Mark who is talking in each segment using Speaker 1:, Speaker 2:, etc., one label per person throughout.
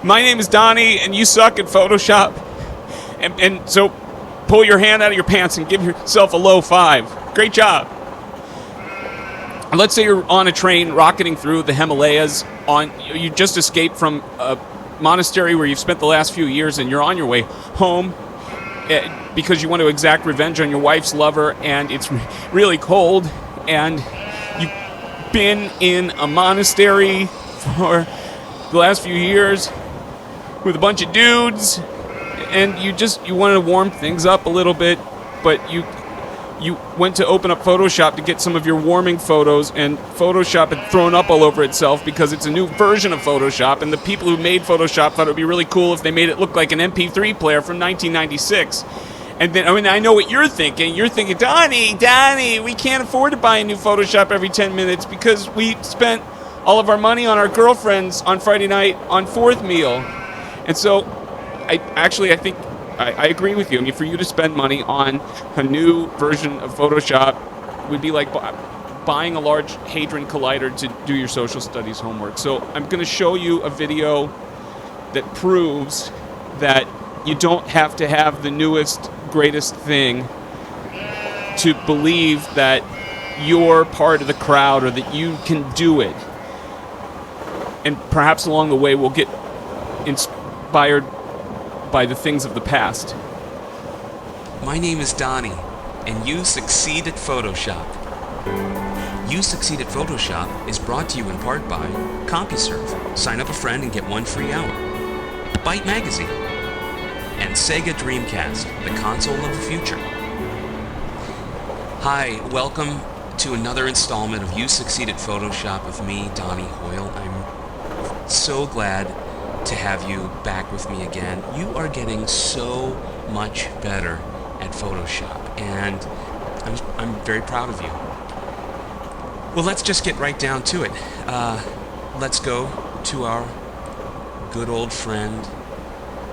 Speaker 1: My name is Donnie, and you suck at Photoshop. And so pull your hand out of your pants and give yourself a low 5. Great job. Let's say you're on a train rocketing through the Himalayas. You just escaped from a monastery where you've spent the last few years, and you're on your way home because you want to exact revenge on your wife's lover, and it's really cold, and you've been in a monastery for the last few years with a bunch of dudes, and you wanted to warm things up a little bit, but you went to open up Photoshop to get some of your warming photos, and Photoshop had thrown up all over itself because it's a new version of Photoshop, and the people who made Photoshop thought it would be really cool if they made it look like an MP3 player from 1996. And then, I know what you're thinking. You're thinking, Donnie, we can't afford to buy a new Photoshop every 10 minutes because we spent all of our money on our girlfriends on Friday night on fourth meal. And so, I think I agree with you. I mean, for you to spend money on a new version of Photoshop would be like buying a large Hadron Collider to do your social studies homework. So I'm going to show you a video that proves that you don't have to have the newest, greatest thing to believe that you're part of the crowd or that you can do it. And perhaps along the way we'll get inspired by the things of the past.
Speaker 2: My name is Donnie, and You Succeed at Photoshop. You Succeed at Photoshop is brought to you in part by CompuServe. Sign up a friend and get 1 free hour. Byte Magazine. And Sega Dreamcast, the console of the future. Hi, welcome to another installment of You Succeed at Photoshop with me, Donnie Hoyle. I'm so glad to have you back with me again. You are getting so much better at Photoshop, and I'm very proud of you. Well, let's just get right down to it. Let's go to our good old friend,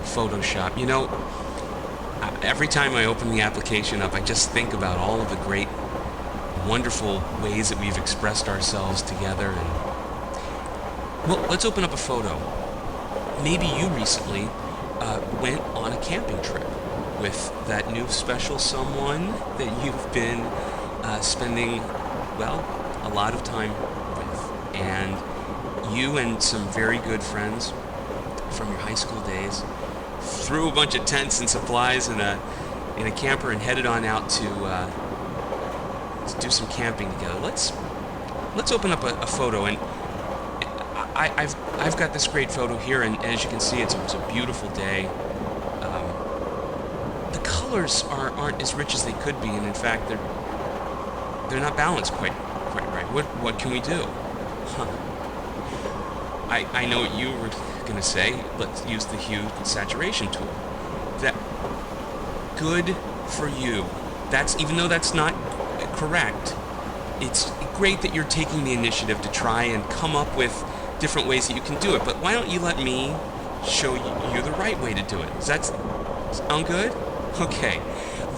Speaker 2: Photoshop. You know, every time I open the application up, I just think about all of the great, wonderful ways that we've expressed ourselves together. And well, let's open up a photo. Maybe you recently went on a camping trip with that new special someone that you've been spending, well, a lot of time with. And you and some very good friends from your high school days threw a bunch of tents and supplies in a camper and headed on out to do some camping together. Let's open up a photo, and I've got this great photo here, and as you can see, it's a beautiful day. The colors aren't as rich as they could be, and in fact, they're not balanced quite right. What can we do? Huh. I know what you were going to say. Let's use the hue and saturation tool. That good for you. That's, even though that's not correct, it's great that you're taking the initiative to try and come up with different ways that you can do it. But why don't you let me show you the right way to do it? Does that sound good? Okay.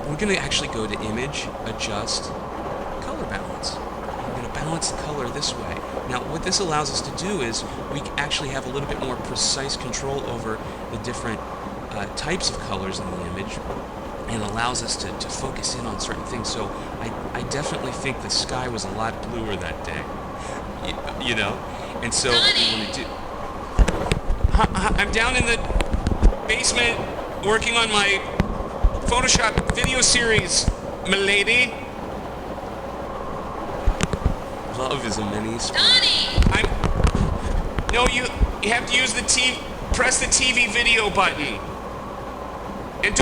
Speaker 2: We're going to actually go to Image, Adjust, Color Balance. We're going to balance the color this way. Now, what this allows us to do is we actually have a little bit more precise control over the different types of colors in the image, and allows us to focus in on certain things. So I definitely think the sky was a lot bluer that day, you know? And so what we want to do... I'm down in the basement working on my Photoshop video series, milady. Love is a mini sport.
Speaker 3: Donnie!
Speaker 2: No, you have to use the press the TV video button. And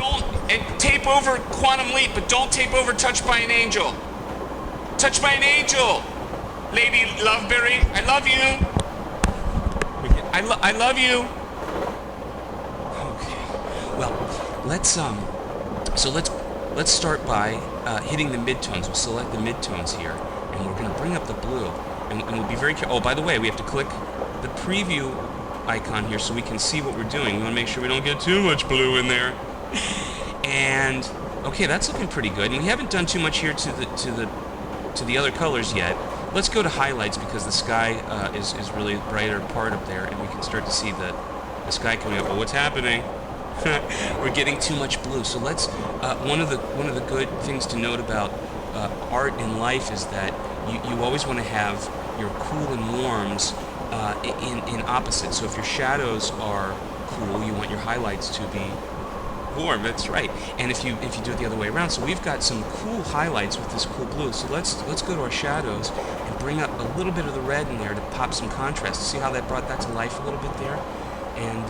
Speaker 2: tape over Quantum Leap, but don't tape over Touched by an Angel. Touched by an Angel! Lady Loveberry, I love you! I love you! Okay. Well, let's start by hitting the midtones. We'll select the midtones here, and we're going to bring up the blue. And we'll be very careful. Oh, by the way, we have to click the preview icon here so we can see what we're doing. We want to make sure we don't get too much blue in there. And okay, that's looking pretty good. And we haven't done too much here to the other colors yet. Let's go to highlights because the sky is really a brighter part up there, and we can start to see the This guy coming up. Oh, what's happening? We're getting too much blue. So let's. One of the good things to note about art in life is that you always want to have your cool and warms in opposite. So if your shadows are cool, you want your highlights to be warm. That's right. And if you do it the other way around, so we've got some cool highlights with this cool blue. So let's go to our shadows and bring up a little bit of the red in there to pop some contrast. See how that brought that to life a little bit there, and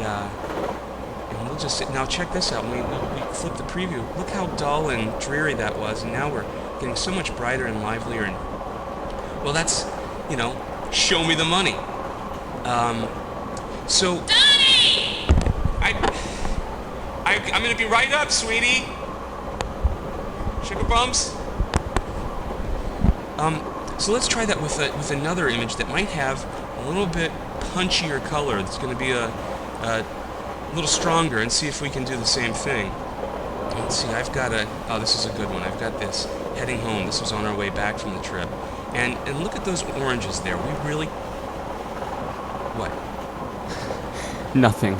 Speaker 2: we'll just sit. Now check this out. When we flip the preview, look how dull and dreary that was, and now we're getting so much brighter and livelier. And well, that's show me the money. So
Speaker 3: Donnie!
Speaker 2: I'm gonna be right up, sweetie. Sugar bumps. So let's try that with another image that might have a little bit punchier color. It's gonna be a little stronger, and see if we can do the same thing. Let's see. I've got this is a good one. I've got this heading home. This was on our way back from the trip, and look at those oranges there. We really. What?
Speaker 1: Nothing.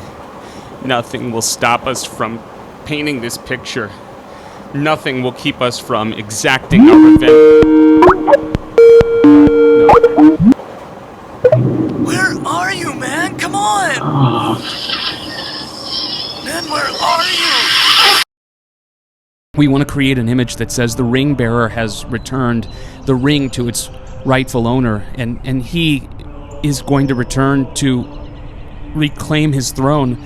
Speaker 1: Nothing will stop us from painting this picture. Nothing will keep us from exacting our revenge.
Speaker 3: Where are you, man? Come on! Man, where are you?
Speaker 1: We want to create an image that says the ring bearer has returned the ring to its rightful owner, and he is going to return to reclaim his throne